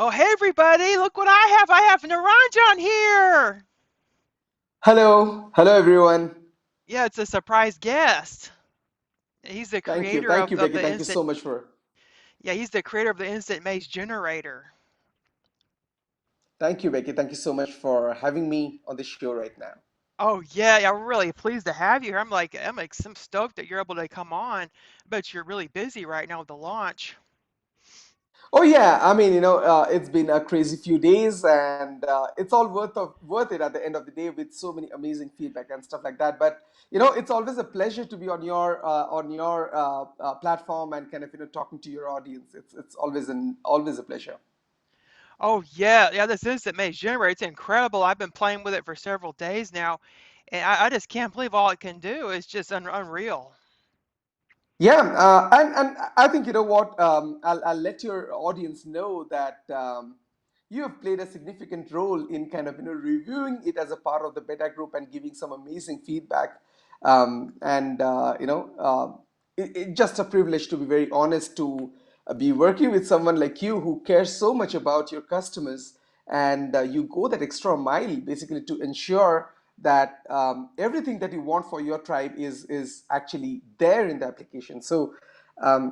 Oh, hey everybody, look what I have. I have Niranjan here. Hello everyone. Yeah, it's a surprise guest. He's the creator Thank you, of Becky. the Thank you instant so much for. Yeah, he's the creator of the instant maze generator. Thank you, Becky. Thank you so much for having me on the show right now. Oh yeah, I'm really pleased to have you here. I'm I'm stoked that you're able to come on. I bet you're really busy right now with the launch. Oh yeah, I mean, it's been a crazy few days, and it's all worth it at the end of the day with so many amazing feedback and stuff like that. But it's always a pleasure to be on your platform and kind of talking to your audience. It's always a pleasure. Oh yeah, this instant maze generator, it's incredible. I've been playing with it for several days now, and I just can't believe all it can do. It's just unreal. Yeah, and I think you know what I'll let your audience know that you have played a significant role in kind of reviewing it as a part of the beta group and giving some amazing feedback. And it's just a privilege, to be very honest, to be working with someone like you who cares so much about your customers, and you go that extra mile basically to ensure that everything that you want for your tribe is actually there in the application. So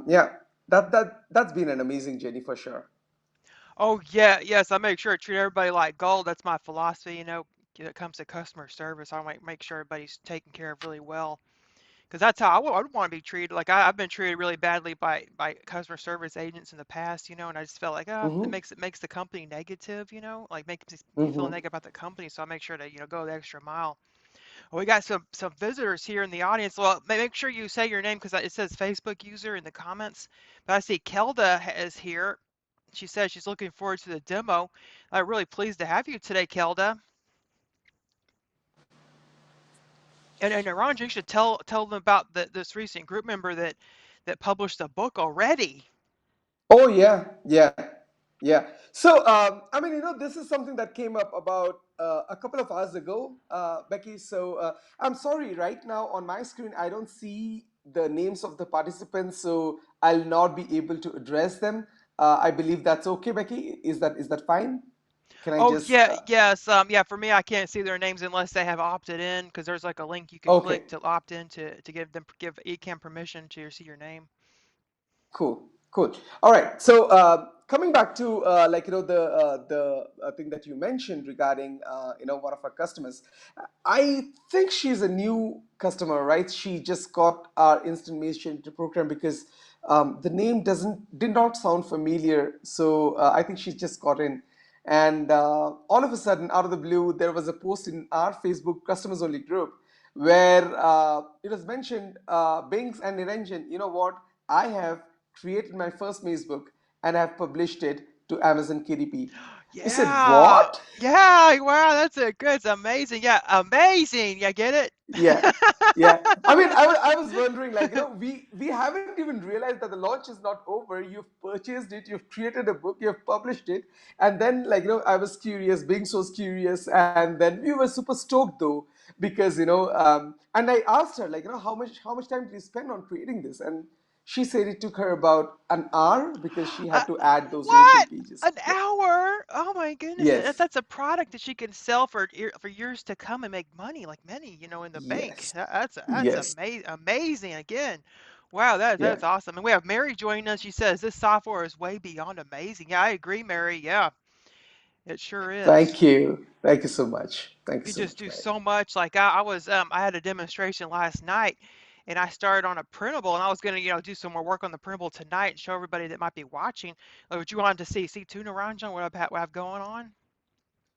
yeah, that's been an amazing journey for sure. Oh yeah, yes, I make sure to treat everybody like gold. That's my philosophy, when it comes to customer service. I make sure everybody's taken care of really well. Because that's how I would want to be treated. Like I've been treated really badly by customer service agents in the past, and I just felt like, it Hmm. makes the company negative, like makes me feel Hmm. negative about the company. So I make sure to go the extra mile. Well, we got some visitors here in the audience. Well, make sure you say your name because it says Facebook user in the comments. But I see Kelda is here. She says she's looking forward to the demo. I'm really pleased to have you today, Kelda. And Niranjan, you should tell them about this recent group member that published a book already. Oh yeah. So I mean, this is something that came up about a couple of hours ago, Becky. So I'm sorry, right now on my screen I don't see the names of the participants, so I'll not be able to address them. I believe that's okay, Becky. Is that fine? Can I Oh just? yeah, yes, yeah. For me, I can't see their names unless they have opted in, because there's like a link you can Okay. click to opt in to give Ecamm permission to see your name. Cool. All right. So coming back to the thing that you mentioned regarding one of our customers, I think she's a new customer, right? She just got our instant messaging program because the name did not sound familiar. So I think she's just got in, and all of a sudden, out of the blue, there was a post in our Facebook customers only group where it was mentioned, Bings and Niranjan, you know what? I have created my first maze book and I have published it to Amazon KDP. I said, Yeah, what? yeah. Wow, it's amazing. Yeah, amazing. Yeah, get it? Yeah, yeah. I mean, I was wondering, like, we haven't even realized that the launch is not over. You've purchased it, you've created a book, you've published it, and then, like, I was curious, being so curious, and then we were super stoked though because and I asked her, like, how much time did you spend on creating this? And she said it took her about an hour because she Uh, had to add those initial what? pages. An hour? Oh my goodness. Yes, That's a product that she can sell for years to come and make money, like many, in the bank. yes, That's yes, amazing again. Wow, yeah. that's awesome. And we have Mary joining us. She says this software is way beyond amazing. Yeah, I agree, Mary. Yeah, it sure is. Thank you so much. Thank You you can so just much, do Mary. so much. Like I had a demonstration last night, and I started on a printable, and I was gonna do some more work on the printable tonight and show everybody that might be watching. Like, what you wanted to see tuna Ranjan, what I have going on.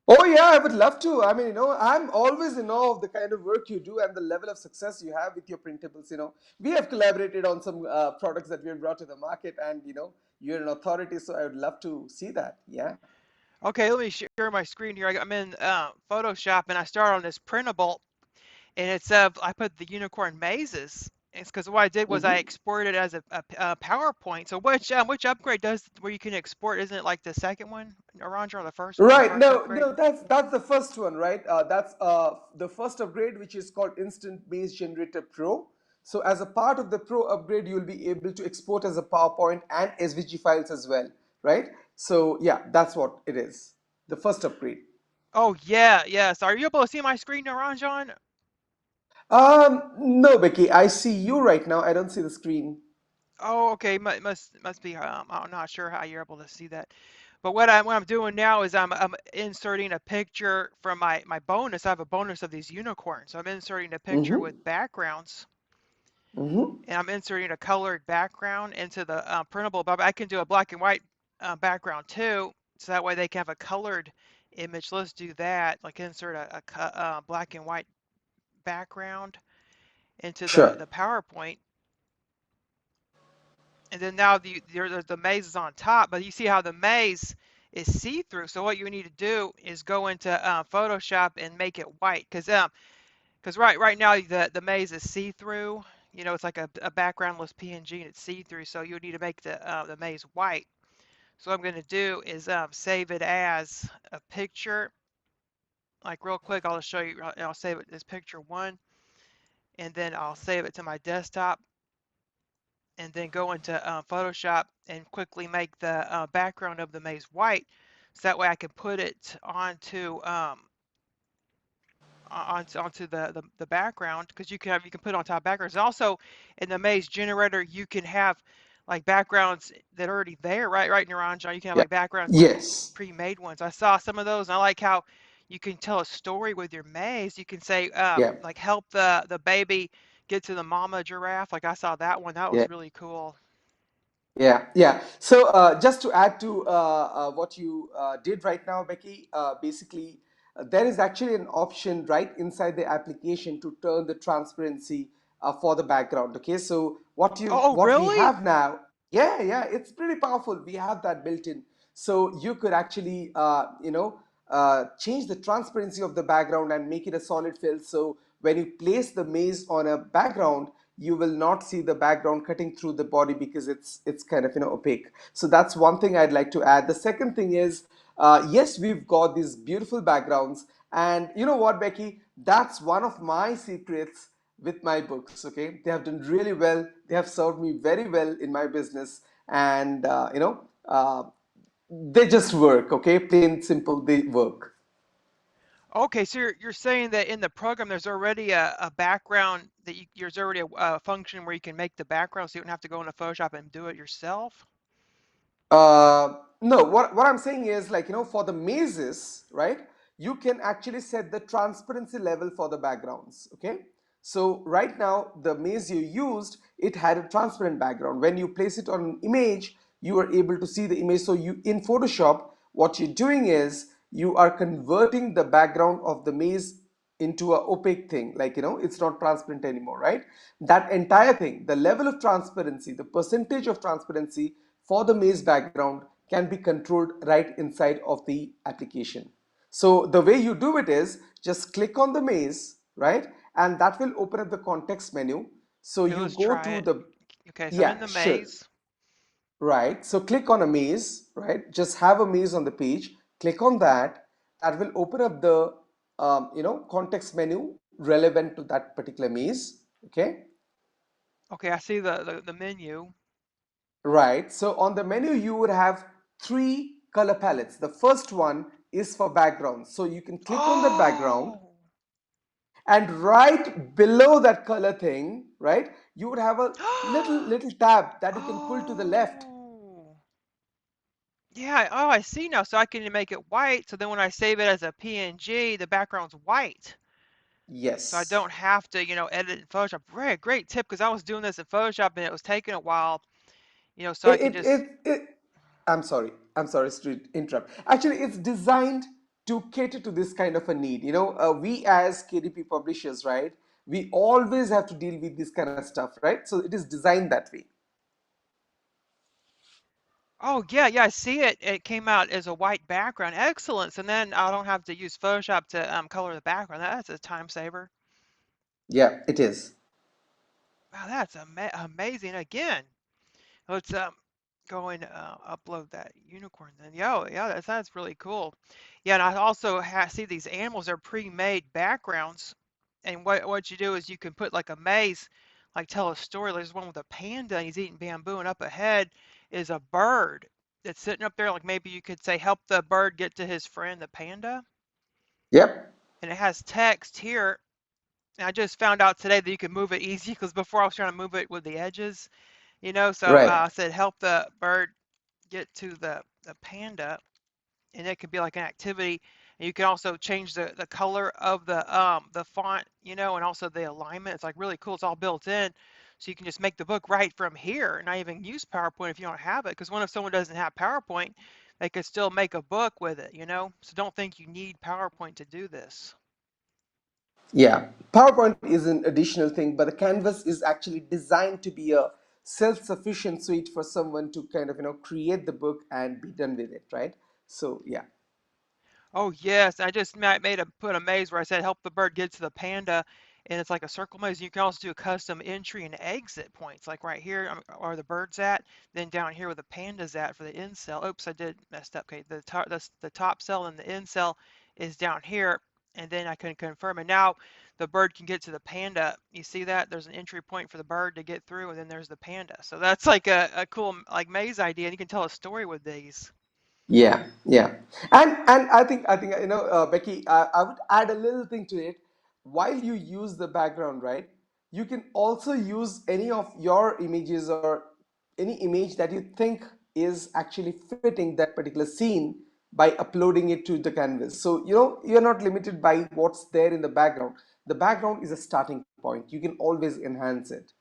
Oh yeah, I would love to. I mean, I'm always in awe of the kind of work you do and the level of success you have with your printables. We have collaborated on some products that we have brought to the market, and you're an authority, so I would love to see that. Yeah. Okay, let me share my screen here. I'm in Photoshop, and I started on this printable, and I put the unicorn mazes. It's because what I did was I Hmm. exported it as a PowerPoint. So which upgrade does where you can export? Isn't it like the second one, Ranjan, or the first one, the Right. first No, upgrade? no, that's the first one, right? That's the first upgrade, which is called Instant Maze Generator Pro. So as a part of the Pro upgrade, you'll be able to export as a PowerPoint and SVG files as well. right? So yeah, that's what it is. The first upgrade. Oh yeah, yes. Are you able to see my screen, Niranjan? No, Becky, I see you right now. I don't see the screen. Oh, okay. Must be. I'm not sure how you're able to see that. But what I'm doing now is I'm inserting a picture from my bonus. I have a bonus of these unicorns. So I'm inserting a picture Mm-hmm. with backgrounds, Mm-hmm. and I'm inserting a colored background into the printable. But I can do a black and white background too, so that way they can have a colored image. Let's do that. Like insert a black and white background into Sure. the PowerPoint. And then now the maze is on top, but you see how the maze is see-through. So what you need to do is go into Photoshop and make it white, because right now the maze is see-through. You know, it's like a backgroundless PNG and it's see-through. So you need to make the maze white. So what I'm going to do is save it as a picture. Like real quick, I'll just show you. I'll save it as picture one, and then I'll save it to my desktop and then go into Photoshop and quickly make the background of the maze white. So that way I can put it onto the background because you can put it on top of backgrounds. And also in the maze generator you can have like backgrounds that are already there, right, Niranjan? You can have Yeah. like backgrounds like Yes. pre-made ones. I saw some of those and I like how you can tell a story with your maze. You can say Yeah. like help the baby get to the mama giraffe. Like I saw that one. That Yeah. was really cool. Yeah, yeah. So just to add to what you did right now, Becky, basically there is actually an option right inside the application to turn the transparency for the background. Okay, so Oh, what we really? have now, yeah, yeah, it's pretty powerful. We have that built in, so you could actually change the transparency of the background and make it a solid fill. So when you place the maze on a background, you will not see the background cutting through the body because it's kind of opaque. So that's one thing I'd like to add. The second thing is, yes, we've got these beautiful backgrounds, and you know what, Becky, that's one of my secrets with my books. Okay, they have done really well. They have served me very well in my business, and they just work. Okay, plain simple, they work. Okay, so you're saying that in the program there's already a background that there's already a function where you can make the background so you don't have to go into Photoshop and do it yourself? No, what I'm saying is, like, for the mazes, right? You can actually set the transparency level for the backgrounds. Okay. So right now, the maze you used, it had a transparent background. When you place it on an image, you are able to see the image. So you in Photoshop, what you're doing is you are converting the background of the maze into a opaque thing, like it's not transparent anymore, right? That entire thing, the level of transparency, the percentage of transparency for the maze background can be controlled right inside of the application. So the way you do it is just click on the maze, right? And that will open up the context menu. So Okay, you let's go try to it. the, Okay, so I'm in yeah, the sure. maze. Right. So click on a maze, right? Just have a maze on the page. Click on that. That will open up the context menu relevant to that particular maze. Okay. Okay, I see the menu. Right. So on the menu, you would have three color palettes. The first one is for background. So you can click on that background, Oh, and right below that color thing, right, you would have a little tab that you can pull to the left. oh, yeah. Oh, I see now. So I can make it white. So then when I save it as a PNG, the background's white. So I Yes. don't have to, edit in Photoshop. Great tip, because I was doing this in Photoshop and it was taking a while, so I It, can it, just. it, it, I'm sorry to interrupt. Actually, it's designed to cater to this kind of a need. We as KDP publishers, right? We always have to deal with this kind of stuff, right? So it is designed that way. Oh yeah, I see it. It came out as a white background. Excellent. And then I don't have to use Photoshop to color the background. That's a time saver. Yeah, it is. Wow, that's amazing. Again, let's go and upload that unicorn then. Yeah, that's really cool. Yeah, and I also see these animals are pre-made backgrounds, and what you do is you can put like a maze, like tell a story. There's one with a panda, and he's eating bamboo, and up ahead is a bird. that's sitting up there. Like maybe you could say, help the bird get to his friend, the panda. Yep. And it has text here. And I just found out today that you can move it easy because before I was trying to move it with the edges, you know. So Right. I said, help the bird get to the panda. And it could be like an activity. And you can also change the color of the font, you know, and also the alignment. It's like really cool. It's all built in. So you can just make the book right from here and not even use PowerPoint if you don't have it. Because what if someone doesn't have PowerPoint? They could still make a book with it, you know? So don't think you need PowerPoint to do this. Yeah. PowerPoint is an additional thing, but the Canvas is actually designed to be a self-sufficient suite for someone to kind of, create the book and be done with it, right? So, yeah. Oh yes, I just made a put a maze where I said help the bird get to the panda, and it's like a circle maze. You can also do a custom entry and exit points, like right here where the bird's at, then down here where the panda's at for the end cell. Oops, I did messed up. Okay, the top cell and the end cell is down here, and then I can confirm. And now the bird can get to the panda. You see that? There's an entry point for the bird to get through, and then there's the panda. So that's like a cool like maze idea, and you can tell a story with these. Yeah, yeah, and I think Becky, I would add a little thing to it. While you use the background, right, you can also use any of your images or any image that you think is actually fitting that particular scene by uploading it to the canvas. So you're not limited by what's there in the background. The background is a starting point. You can always enhance it.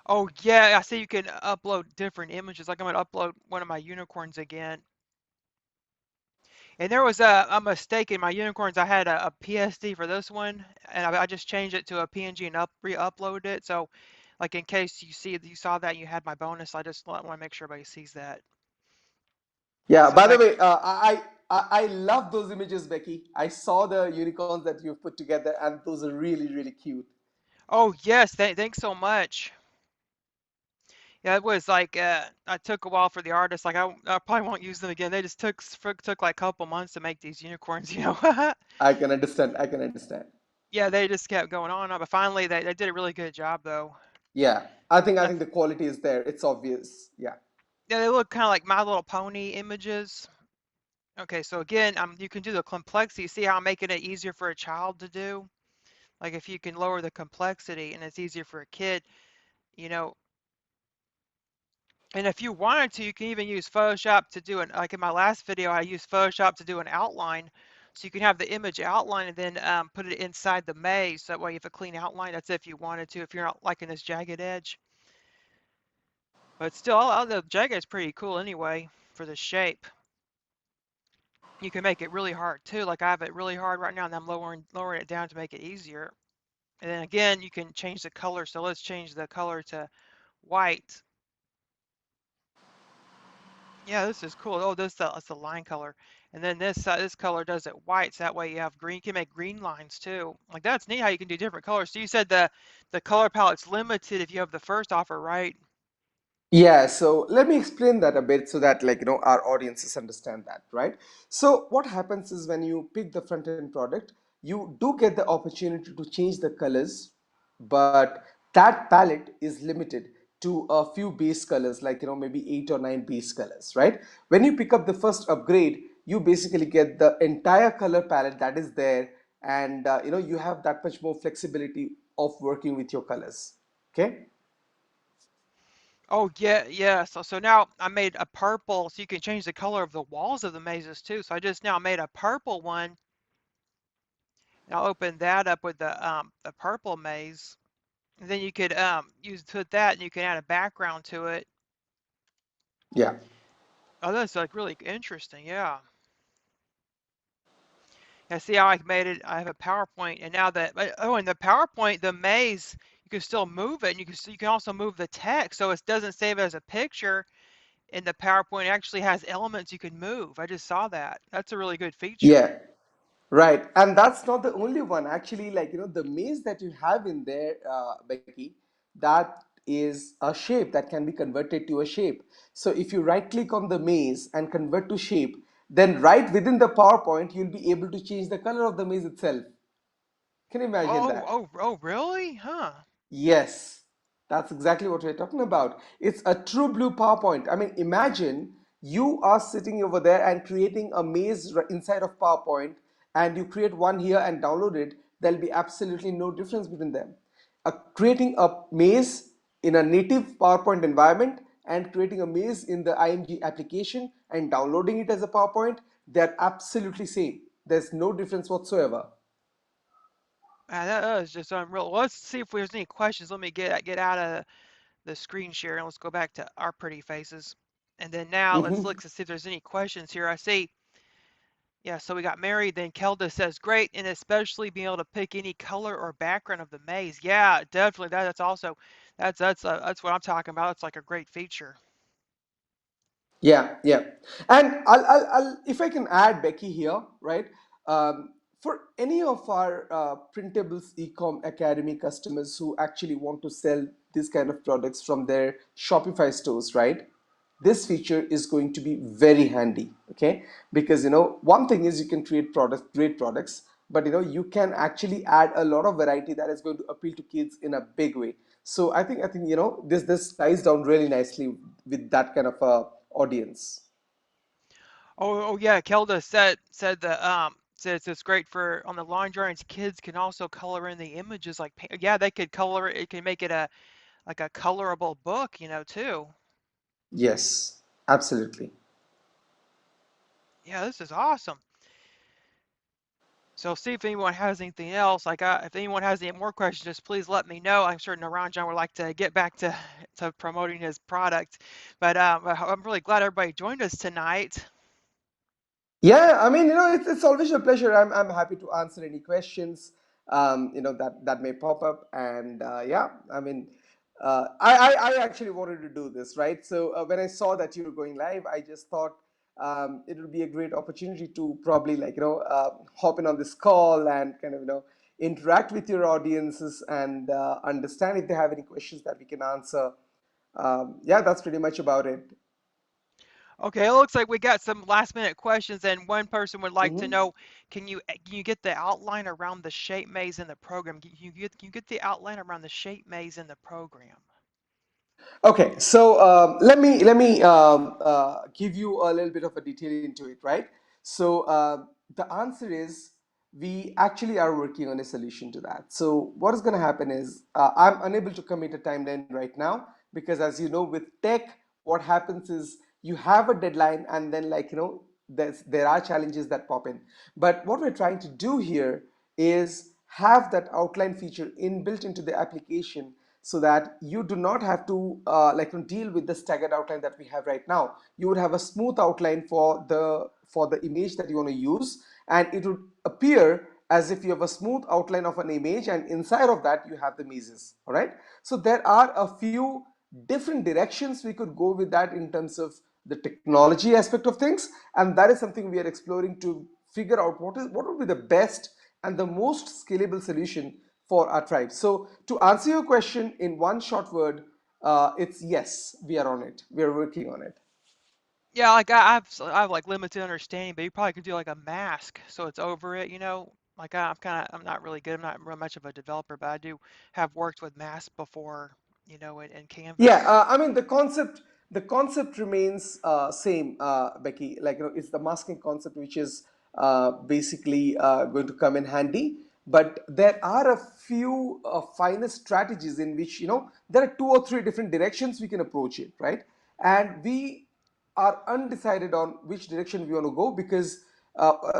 Oh yeah, I see you can upload different images. Like I'm gonna upload one of my unicorns again. And there was a mistake in my unicorns. I had a PSD for this one, and I just changed it to a PNG and re-uploaded it. So, like in case you saw that you had my bonus, I just want to make sure everybody sees that. Yeah, So by the thank. way, I love those images, Becky. I saw the unicorns that you've put together, and those are really, really cute. Oh yes, thanks so much. Yeah, it was like I took a while for the artist. Like I probably won't use them again. They just took like a couple months to make these unicorns, you know. I can understand. I can understand. Yeah, they just kept going on, but finally they did a really good job though. Yeah, I think That's, the quality is there. It's obvious. Yeah. yeah, they look kind of like My Little Pony images. Okay, so again, you can do the complexity. See how I'm making it easier for a child to do? Like if you can lower the complexity and it's easier for a kid, you know. And if you wanted to, you can even use Photoshop to do like in my last video, I used Photoshop to do an outline. So you can have the image outline and then put it inside the maze. So that way you have a clean outline. That's if you wanted to, if you're not liking this jagged edge. But still, the jagged is pretty cool anyway for the shape. You can make it really hard too. Like I have it really hard right now, and I'm lowering it down to make it easier. And then again, you can change the color. So let's change the color to white. Yeah, this is cool. Oh, that's the line color. And then this color does it white. So that way you have green. You can make green lines too. Like that's neat how you can do different colors. So you said the color palette's limited if you have the first offer, right? Yeah, so let me explain that a bit so that our audiences understand that, right? So what happens is when you pick the front end product, you do get the opportunity to change the colors, but that palette is limited to a few base colors, like maybe 8 or 9 base colors, right? When you pick up the first upgrade, you basically get the entire color palette that is there, and you have that much more flexibility of working with your colors. Okay. Oh yeah, yeah. So now I made a purple, so you can change the color of the walls of the mazes too. So I just now made a purple one. And I'll open that up with the purple maze. And then you could use put that and you can add a background to it. Yeah. Oh, that's like really interesting. Yeah. Yeah, see how I made it? I have a PowerPoint, and now that oh, in the PowerPoint, the maze you can still move it, and you can also move the text, so it doesn't save as a picture. In the PowerPoint, it actually has elements you can move. I just saw that. That's a really good feature. Yeah. Right, and that's not the only one. Actually, the maze that you have in there, Becky, that is a shape that can be converted to a shape. So if you right click on the maze and convert to shape, then right within the PowerPoint, you'll be able to change the color of the maze itself. Can you imagine Oh, that? oh, oh, really? Huh? Yes, that's exactly what we're talking about. It's a true blue PowerPoint. I mean, imagine you are sitting over there and creating a maze inside of PowerPoint, and you create one here and download it, there'll be absolutely no difference between them. Creating a maze in a native PowerPoint environment and creating a maze in the IMG application and downloading it as a PowerPoint, they're absolutely same. There's no difference whatsoever. That is just unreal. Well, let's see if there's any questions. Let me get out of the screen share and let's go back to our pretty faces. And then now let's Mm-hmm. look to see if there's any questions here. I see. Yeah, so we got Mary. Then Kelda says, great, and especially being able to pick any color or background of the maze. Yeah, definitely. That's also that's what I'm talking about. It's like a great feature. Yeah, yeah. And if I can add Becky here, right? For any of our Printables Ecom Academy customers who actually want to sell this kind of products from their Shopify stores, right? This feature is going to be very handy, okay? Because one thing is you can create products, great products, but you can actually add a lot of variety that is going to appeal to kids in a big way. So I think this ties down really nicely with that kind of audience. Oh yeah, Kelda said that says it's great for on the line drawings. Kids can also color in the images like yeah, they could color it. It can make it a like a colorable book, too. Yes, absolutely. Yeah, this is awesome. So see if anyone has anything else. If anyone has any more questions, just please let me know. I'm sure Niranjan would like to get back to promoting his product. But I'm really glad everybody joined us tonight. Yeah, I mean, it's always a pleasure. I'm happy to answer any questions, that may pop up. And yeah, I mean, I actually wanted to do this, right? So when I saw that you were going live, I just thought it would be a great opportunity to probably hop in on this call and kind of interact with your audiences and understand if they have any questions that we can answer. Yeah, that's pretty much about it. Okay, it looks like we got some last minute questions, and one person would like to Mhm. know, can you get the outline around the shape maze in the program? Can you get the outline around the shape maze in the program? Okay, so let me give you a little bit of a detail into it, right? So the answer is we actually are working on a solution to that. So what is going to happen is I'm unable to commit a timeline right now because, as you know, with tech, what happens is you have a deadline, and then there are challenges that pop in. But what we're trying to do here is have that outline feature inbuilt into the application so that you do not have to deal with the staggered outline that we have right now. You would have a smooth outline for the image that you want to use, and it would appear as if you have a smooth outline of an image, and inside of that you have the mazes. All right, so there are a few different directions we could go with that in terms of the technology aspect of things, and that is something we are exploring to figure out what would be the best and the most scalable solution for our tribe. So to answer your question in one short word, it's yes, we are on it. We are working on it. Yeah, like I have like limited understanding, but you probably could do like a mask so it's over it. Like I'm not really good. I'm not real much of a developer, but I do have worked with masks before, in Yeah, Canvas. I mean the concept remains same, Becky. It's the masking concept which is basically going to come in handy. But there are a few finer strategies in which there are two or three different directions we can approach it, right? And we are undecided on which direction we want to go because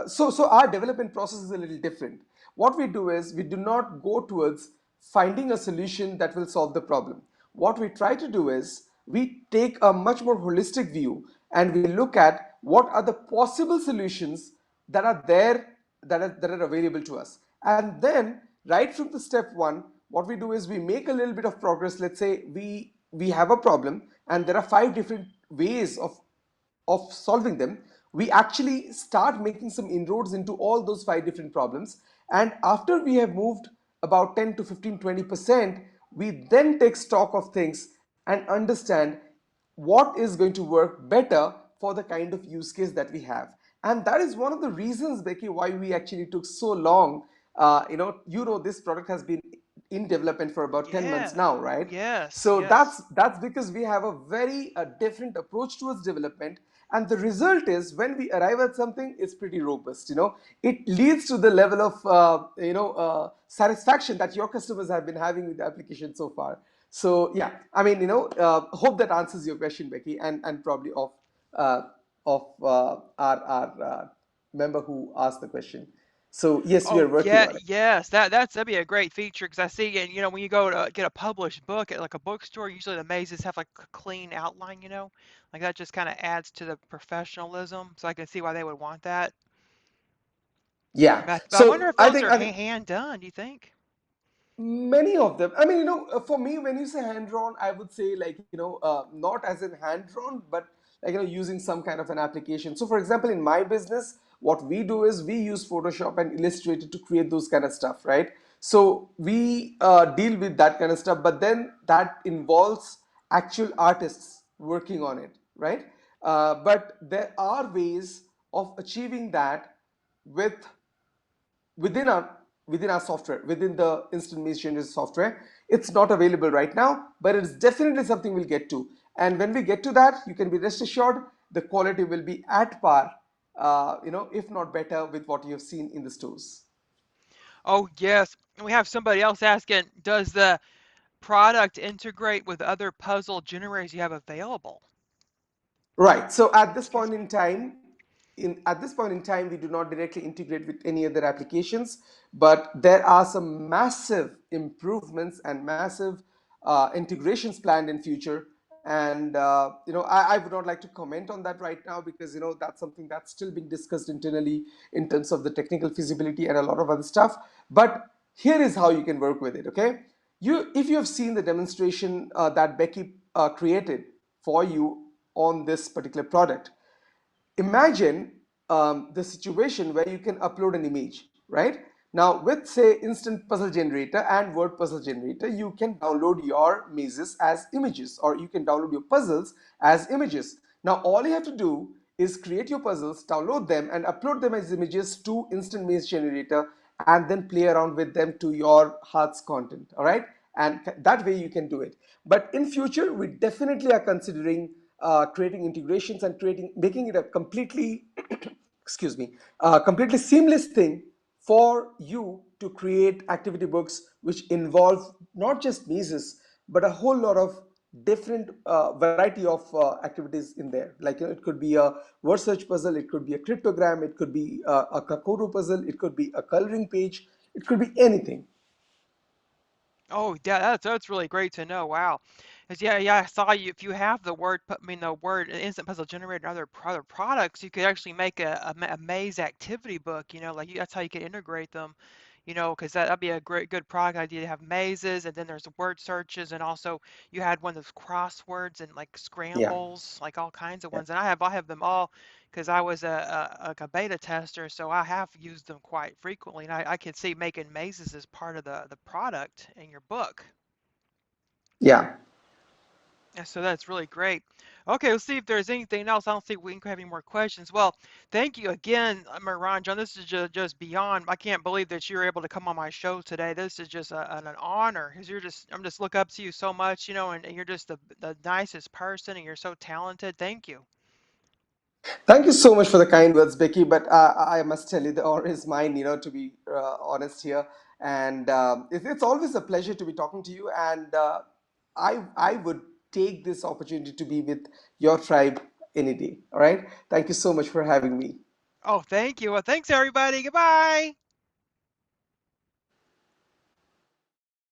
so our development process is a little different. What we do is we do not go towards finding a solution that will solve the problem. What we try to do is we take a much more holistic view and we look at what are the possible solutions that are there, that are available to us. And then right from the step one, what we do is we make a little bit of progress. Let's say we have a problem and there are five different ways of solving them. We actually start making some inroads into all those five different problems, and after we have moved about 10 to 15, 20%, we then take stock of things and understand what is going to work better for the kind of use case that we have. And that is one of the reasons, Becky, why we actually took so long. This product has been in development for about 10 months Yeah. now, right? Yes. So Yes. that's because we have a very different approach towards development, And the result is when we arrive at something, it's pretty robust. It leads to the level of satisfaction that your customers have been having with the application so far. So yeah, I mean, hope that answers your question, Becky, and probably of our member who asked the question. So yes, we Oh are working yeah, on it. yes, that'd be a great feature because I see, and when you go to get a published book at like a bookstore, usually the mazes have like a clean outline, like that just kind of adds to the professionalism. So I can see why they would want that. Yeah. But I wonder So if I those think are I think hand done. Do you think? many of them. I mean, for me, when you say hand drawn, I would say like not as in hand drawn, but like using some kind of an application. So, for example, in my business, what we do is we use Photoshop and Illustrator to create those kind of stuff, right? So we deal with that kind of stuff, but then that involves actual artists working on it, right? But there are ways of achieving that with within our within our software, within the instant message generation software. It's not available right now, but it's definitely something we'll get to. And when we get to that, you can be rest assured the quality will be at par, if not better, with what you have seen in the stores. Oh yes. And we have somebody else asking, does the product integrate with other puzzle generators you have available? Right. So at this Excuse point me. in time, we do not directly integrate with any other applications, but there are some massive improvements and massive integrations planned in future. And I would not like to comment on that right now because that's something that's still being discussed internally in terms of the technical feasibility and a lot of other stuff. But here is how you can work with it. Okay, if you have seen the demonstration that Becky created for you on this particular product, imagine the situation where you can upload an image, right? Now with say instant puzzle generator and word puzzle generator, you can download your mazes as images, or you can download your puzzles as images. Now all you have to do is create your puzzles, download them and upload them as images to instant maze generator, and then play around with them to your heart's content. All right, and that way you can do it. But in future we definitely are considering creating integrations and making it a completely excuse me, completely seamless thing for you to create activity books which involve not just mazes but a whole lot of different variety of activities in there. Like it could be a word search puzzle, it could be a cryptogram, it could be a kakoro puzzle, it could be a coloring page, it could be anything. Oh, yeah, that's really great to know. Wow. 'Cause yeah, I saw you. If you have the word, the word instant puzzle generator and other products, you could actually make a maze activity book. Like that's how you could integrate them. Because that'd be a great good product idea to have mazes, and then there's word searches, and also you had one of those crosswords and like Yeah, scrambles, like all kinds of yeah. ones. And I have them all because I was like a beta tester, so I have used them quite frequently, and I can see making mazes as part of the product in your book. Yeah. Yeah, so that's really great. Okay, let's see if there's anything else. I don't think we can have any more questions. Well, thank you again, Niranjan. This is just beyond. I can't believe that you were able to come on my show today. This is just an honor because I'm just look up to you so much, and you're just the nicest person and you're so talented. Thank you. Thank you so much for the kind words, Becky. But I must tell you, the honor is mine, to be honest here. And it's always a pleasure to be talking to you. And I would take this opportunity to be with your tribe any day. All right. Thank you so much for having me. Oh, thank you. Well, thanks everybody. Goodbye.